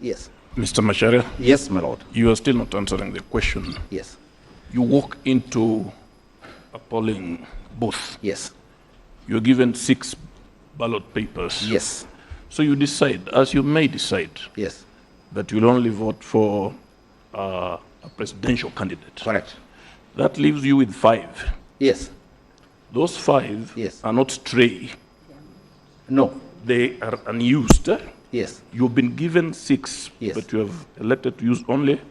Yes. Mr. Macharia? Yes, my lord. You are still not answering the question. Yes. You walk into a polling booth. Yes. You're given 6 ballot papers. Yes. So you decide, as you may decide, Yes. that you'll only vote for a presidential candidate. Correct. That leaves you with 5. Yes. Those 5 Yes. are not stray. No. They are unused. Yes. You've been given 6, Yes. but you have elected to use only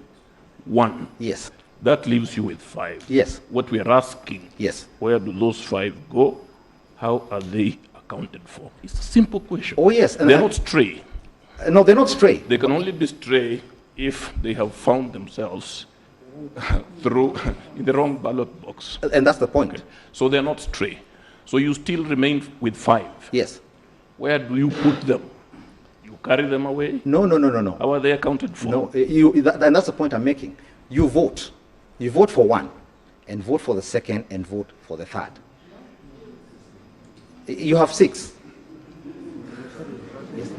1. Yes. That leaves you with 5. Yes. What we are asking, Yes. where do those 5 go? How are they accounted for? It's a simple question. Oh, yes. And They're not stray. No, they're not stray. They can only be stray if they have found themselves through in the wrong ballot box. And that's the point. Okay. So they're not stray. So you still remain with 5. Yes. Where do you put them? You carry them away? No, no, no, no, no. How are they accounted for? No, and that's the point I'm making. You vote. You vote for 1, and vote for the 2nd, and vote for the 3rd. You have 6. Yes.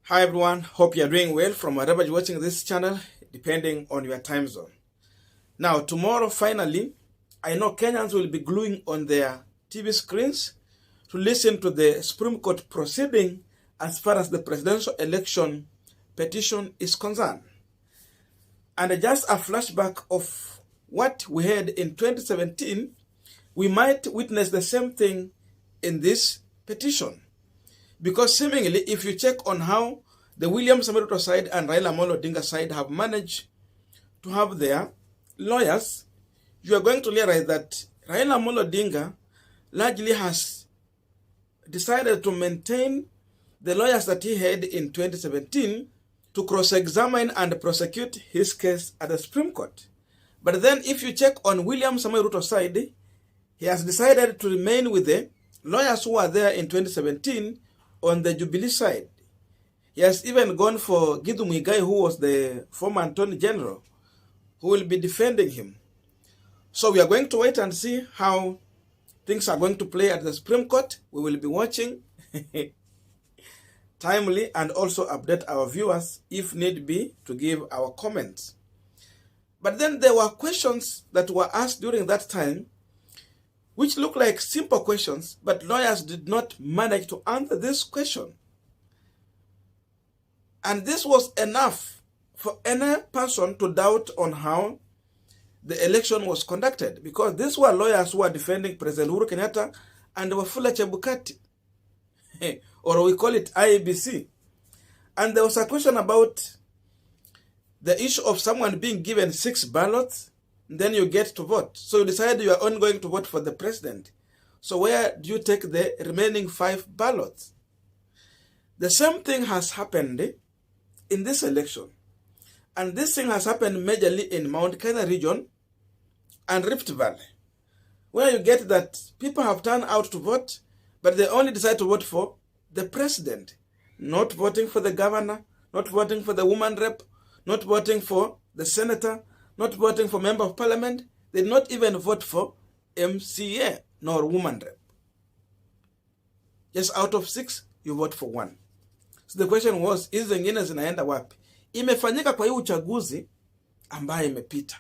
Hi everyone, hope you are doing well from wherever you're watching this channel, depending on your time zone. Now, tomorrow, finally, I know Kenyans will be gluing on their TV screens to listen to the Supreme Court proceeding as far as the presidential election petition is concerned. And just a flashback of what we had in 2017, we might witness the same thing in this petition. Because seemingly, if you check on how the William Samoei Ruto side and railaodinga side have managed to have their lawyers, you are going to realize that railaodinga largely has decided to maintain the lawyers that he had in 2017 to cross-examine and prosecute his case at the Supreme Court. But then if you check on William Samoei Ruto's side, he has decided to remain with the lawyers who were there in 2017 on the Jubilee side. He has even gone for Githu Muigai, who was the former Attorney General, who will be defending him. So we are going to wait and see how things are going to play at the Supreme Court. We will be watching timely and also update our viewers if need be to give our comments. But then there were questions that were asked during that time which look like simple questions, but lawyers did not manage to answer this question. And this was enough for any person to doubt on how the election was conducted, because these were lawyers who were defending President Uhuru Kenyatta and Wafula Chebukati, or we call it IEBC. And there was a question about the issue of someone being given 6 ballots, then you get to vote. So you decide you are only going to vote for the president. So where do you take the remaining 5 ballots? The same thing has happened in this election. And this thing has happened majorly in Mount Kenya region and Rift Valley, where you get that people have turned out to vote, but they only decide to vote for the president, not voting for the governor, not voting for the woman rep, not voting for the senator, not voting for member of parliament. They did not even vote for MCA nor woman rep. Just out of 6, you vote for 1. So the question was, hizi zingine zinaenda wapi? Imefanyika kwa hii uchaguzi ambaye imepita.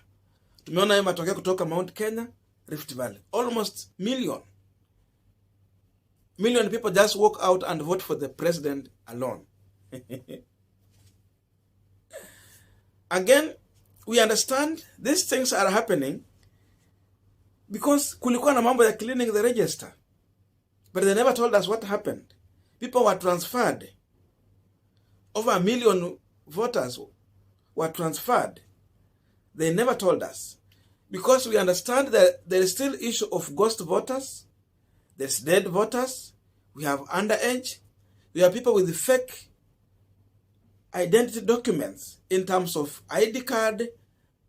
Tumeona hii matokeo kutoka Mount Kenya, Rift Valley. Almost million people just walk out and vote for the president alone. Again, we understand these things are happening because kulikuwa na mambo ya cleaning the register. But they never told us what happened. People were transferred. Over 1 million voters were transferred. They never told us. Because we understand that there is still issue of ghost voters. There's dead voters. We have underage. We have people with fake identity documents in terms of ID card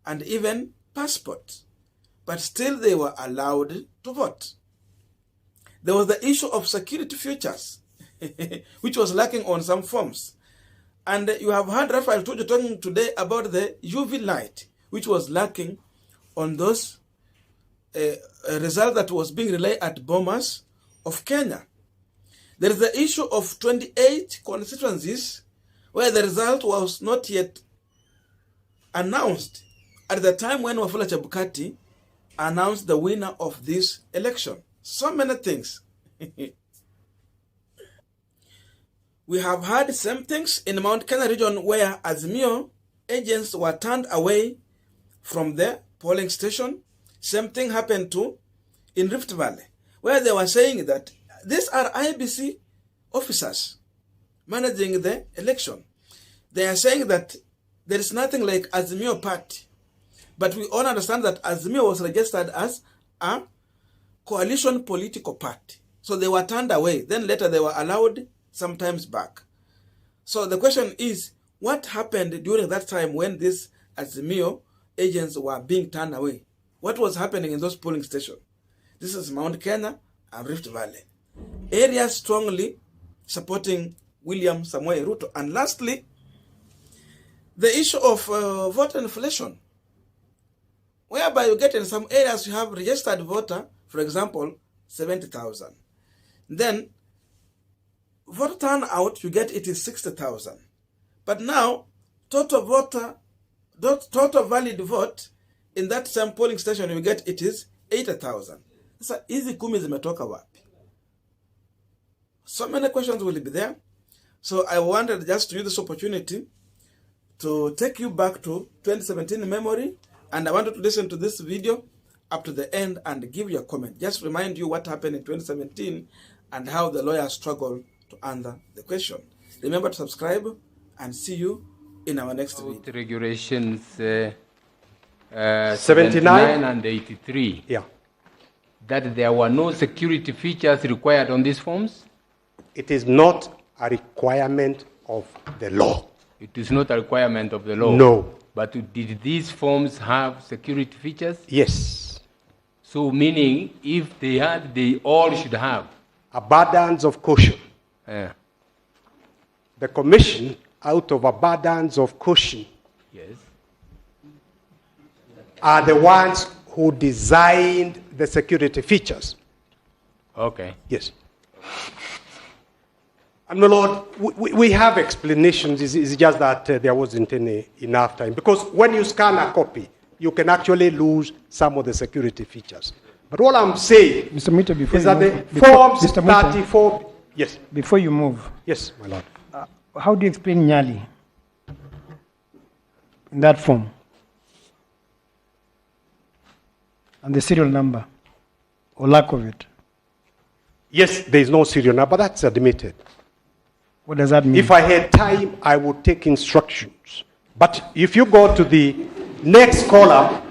and even passport. But still they were allowed to vote. There was the issue of security features, which was lacking on some forms. And you have heard Raphael Tuju talking today about the UV light, which was lacking on those a result that was being relayed at Bomas of Kenya. There is the issue of 28 constituencies where the result was not yet announced at the time when Wafula Chebukati announced the winner of this election. So many things. We have had same things in Mount Kenya region where Azimio agents were turned away from the polling station. Same thing happened too in Rift Valley, where they were saying that these are IBC officers managing the election. They are saying that there is nothing like Azimio party. But we all understand that Azimio was registered as a coalition political party. So they were turned away. Then later they were allowed sometimes back. So the question is, what happened during that time when these Azimio agents were being turned away? What was happening in those polling stations? This is Mount Kenya and Rift Valley. Areas strongly supporting William Samoei Ruto. And lastly, the issue of voter inflation, whereby you get in some areas you have registered voter, for example, 70,000. Then voter turnout you get it is 60,000. But now total valid vote in that same polling station you get it is 80,000. Sasa hizi kumi zimetoka wapi? So many questions will be there. So I wanted just to use this opportunity to take you back to 2017 memory, and I want you to listen to this video up to the end and give your comment. Just remind you what happened in 2017 and how the lawyer struggled to answer the question. Remember to subscribe and see you in our next video. Regulations 79 and 83. Yeah. That there were no security features required on these forms? It is not a requirement of the law. It is not a requirement of the law? No. But did these forms have security features? Yes. So meaning, if they had, they all should have? Abundance of caution. Yeah. The commission, out of abundance of caution, Yes. are the ones who designed the security features. Okay. Yes. And my Lord, we have explanations. It's just that there wasn't enough time. Because when you scan a copy, you can actually lose some of the security features. But what I'm saying Mr. Mita, before is you that move, the forms Mr. Mita, 34... Yes. before you move, Yes, my Lord. how do you explain Nyali in that form? And the serial number, or lack of it? Yes, there is no serial number, but that's admitted. What does that mean? If I had time, I would take instructions. But if you go to the next column,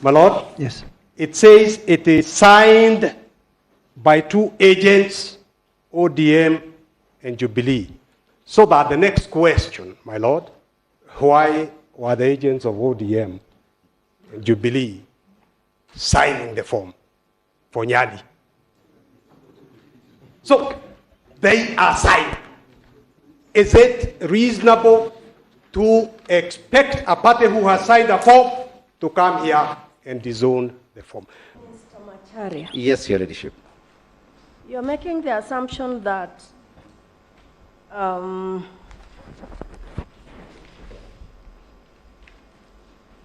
my Lord, Yes. it says it is signed by two agents, ODM and Jubilee. So that the next question, my Lord, why were the agents of ODM and Jubilee signing the form for Nyali? So they are signed. Is it reasonable to expect a party who has signed a form to come here and disown the form? Mr. Macharia, Yes, Your Ladyship. you're making the assumption that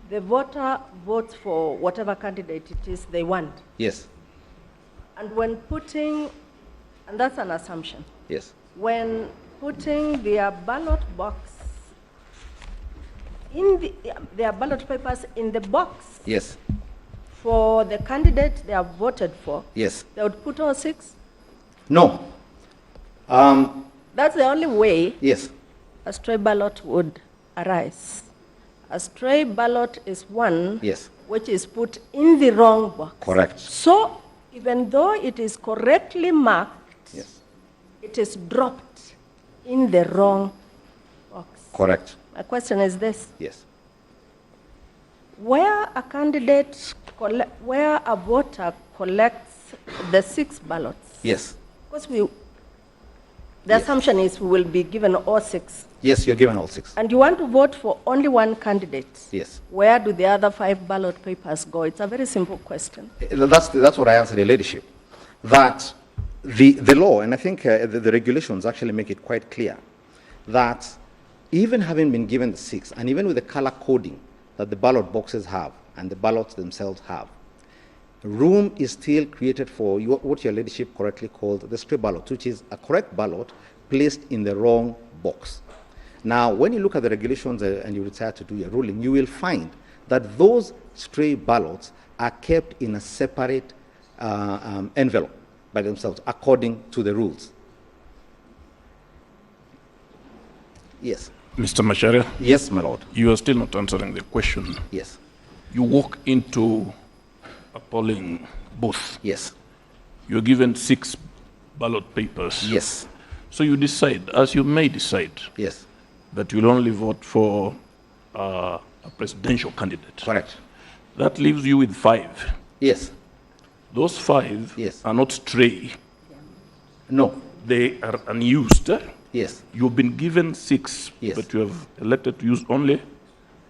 the voter votes for whatever candidate it is they want. Yes, And when putting, and that's an assumption, yes, when putting their ballot box in their ballot papers in the box yes, for the candidate they have voted for, yes. they would put all 6. No. That's the only way Yes, a stray ballot would arise. A stray ballot is one yes, which is put in the wrong box. correct. So even though it is correctly marked, Yes, it is dropped in the wrong box. correct. My question is this: Yes, where a candidate, where a voter collects the 6 ballots, yes, because The assumption is we will be given all 6. Yes, you're given all 6. And you want to vote for only one candidate. Yes. Where do the other 5 ballot papers go? It's a very simple question. That's what I answered the leadership. That the law, and I think the regulations actually make it quite clear, that even having been given the 6, and even with the color coding that the ballot boxes have, and the ballots themselves have, room is still created for what your leadership correctly called the stray ballot, which is a correct ballot placed in the wrong box. Now, when you look at the regulations and you decide to do your ruling, you will find that those stray ballots are kept in a separate envelope by themselves, according to the rules. Yes. Mr. Macharia, Yes, my lord. you are still not answering the question. Yes. You walk into a polling booth. Yes. You're given 6 ballot papers. Yes. So you decide, as you may decide, Yes. that you'll only vote for a presidential candidate. Correct. That leaves you with 5. Yes. Those 5 Yes. are not stray. No. They are unused. Yes. You've been given 6, Yes. but you have elected to use only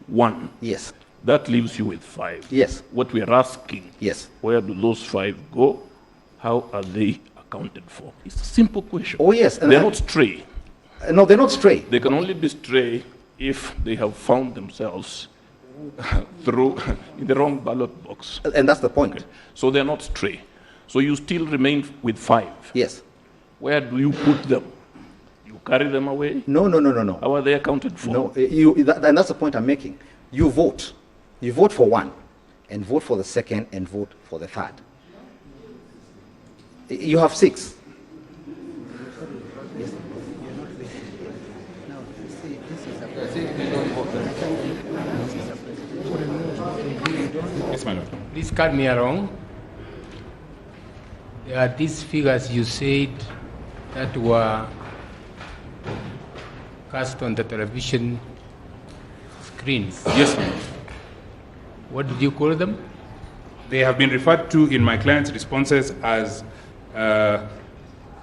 1. Yes. That leaves you with 5. Yes. What we are asking, Yes. where do those 5 go? How are they accounted for? It's a simple question. Oh, yes. And They're not stray. No, they're not stray. They can only be stray if they have found themselves in the wrong ballot box. And that's the point. Okay. So they're not stray. So you still remain with 5. Yes. Where do you put them? You carry them away? No, no, no, no, no. How are they accounted for? No, and that's the point I'm making. You vote. You vote for one, and vote for the second, and vote for the third. You have 6. Yes. Yes, my lord. Please cut me wrong. There are these figures you said that were cast on the television screens. Yes, my lord. What did you call them? They have been referred to in my client's responses as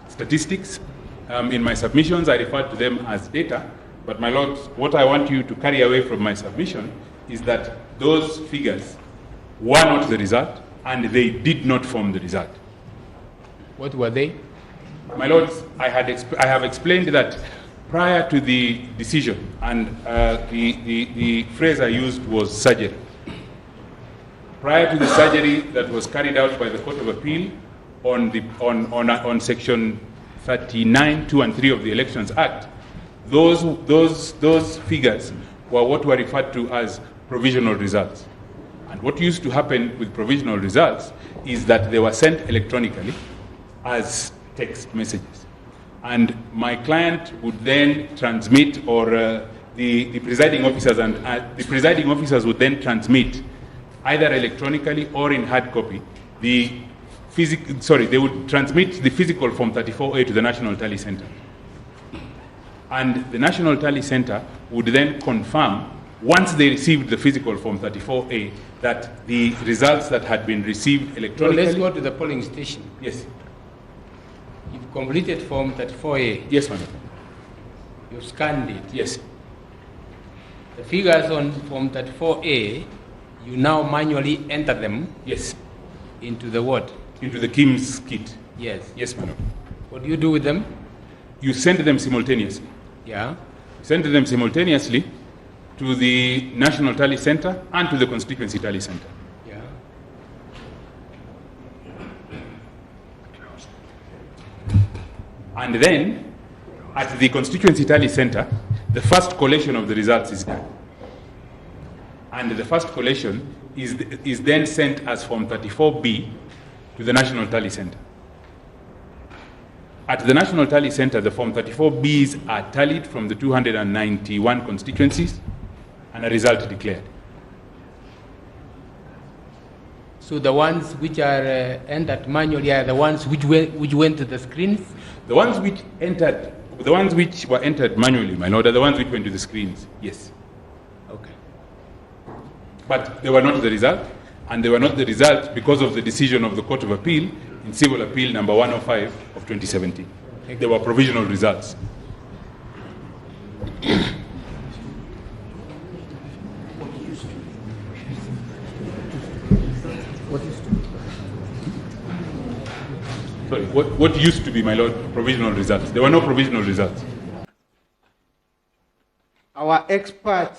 statistics. In my submissions, I referred to them as data. But my lord, what I want you to carry away from my submission is that those figures were not the result, and they did not form the result. What were they? My lords, I have explained that prior to the decision, and the phrase I used was surgery. Prior to the surgery that was carried out by the Court of Appeal on Section 39, 2 and 3 of the Elections Act, those figures were what were referred to as provisional results. And what used to happen with provisional results is that they were sent electronically as text messages. And my client would then transmit, or the presiding officers and the presiding officers would then transmit, either electronically or in hard copy, they would transmit the physical Form 34A to the National Tally Center. And the National Tally Center would then confirm, once they received the physical Form 34A, that the results that had been received electronically... Let's go to the polling station. Yes. You've completed Form 34A. Yes, madam. You've scanned it. Yes. The figures on Form 34A, you now manually enter them. Yes. Into the what? Into the KIMS kit. Yes. Yes, madam. What do you do with them? You send them simultaneously. Yeah. Send them simultaneously to the National Tally Center and to the Constituency Tally Center. Yeah. And then, at the Constituency Tally Center, the first collation of the results is done. And the first collation is then sent as Form 34B to the National Tally Center. At the National Tally Center, the Form 34Bs are tallied from the 291 constituencies and a result declared. So the ones which are entered manually are the ones which went to the screens? The ones which were entered manually, my lord, are the ones which went to the screens, yes. Okay. But they were not the result, and they were not the result because of the decision of the Court of Appeal in Civil Appeal number 105 of 2017. There were provisional results. Sorry, what used to be, my lord, provisional results? There were no provisional results. Our expert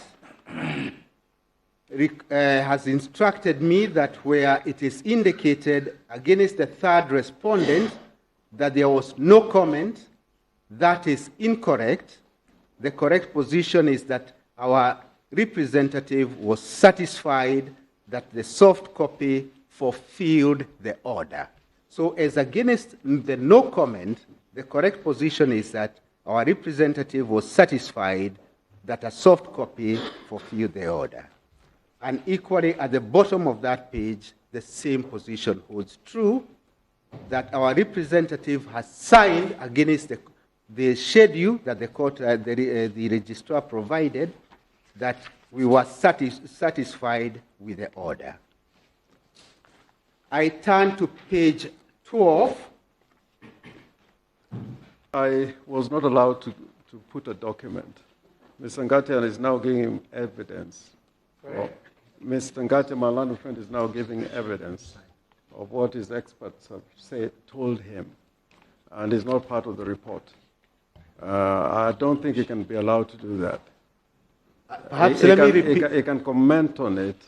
has instructed me that where it is indicated against the third respondent that there was no comment, that is incorrect. The correct position is that our representative was satisfied that the soft copy fulfilled the order. So as against the no comment, the correct position is that our representative was satisfied that a soft copy fulfilled the order. And equally at the bottom of that page, the same position holds true, that our representative has signed against the schedule that the court, the registrar provided, that we were satisfied with the order. I turn to page 12. I was not allowed to put a document. Mr. Ngatian is now giving evidence. Mr. Ngatian, my learned friend, is now giving evidence of what his experts have told him, and is not part of the report. I don't think he can be allowed to do that. Perhaps let me repeat. He can comment on it,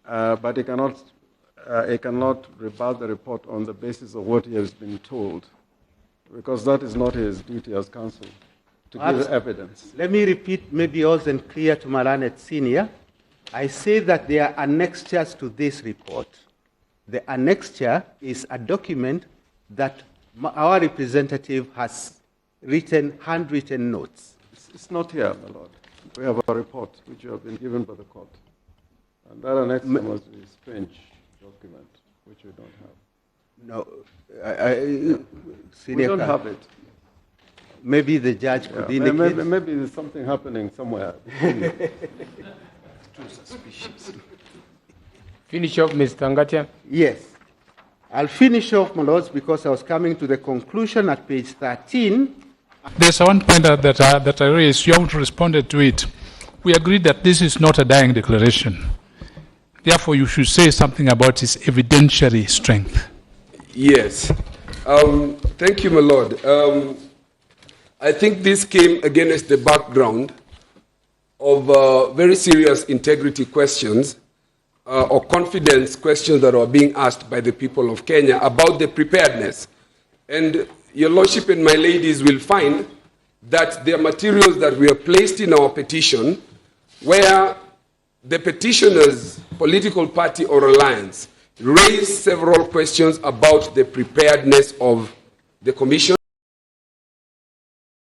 but he cannot rebut the report on the basis of what he has been told, because that is not his duty as counsel, to give evidence. Let me repeat, maybe I wasn't clear to Malanet Senior. I say that there are annexures to this report. The annexure is a document that our representative has written, handwritten notes. It's not here, my lord. We have a report which you have been given by the court. And that annexure was a strange document, which we don't have. No, we don't have it. Maybe the judge could indicate. Maybe there's something happening somewhere. It's too suspicious. Finish off, Mr. Ngatian. Yes. I'll finish off, my lords, because I was coming to the conclusion at page 13. There's one point that I raised. You haven't responded to it. We agreed that this is not a dying declaration. Therefore, you should say something about its evidentiary strength. Yes. Thank you, my lord. I think this came against the background of very serious integrity questions or confidence questions that are being asked by the people of Kenya about the preparedness. And your lordship and my ladies will find that there are materials that were placed in our petition where the petitioner's political party or alliance raised several questions about the preparedness of the commission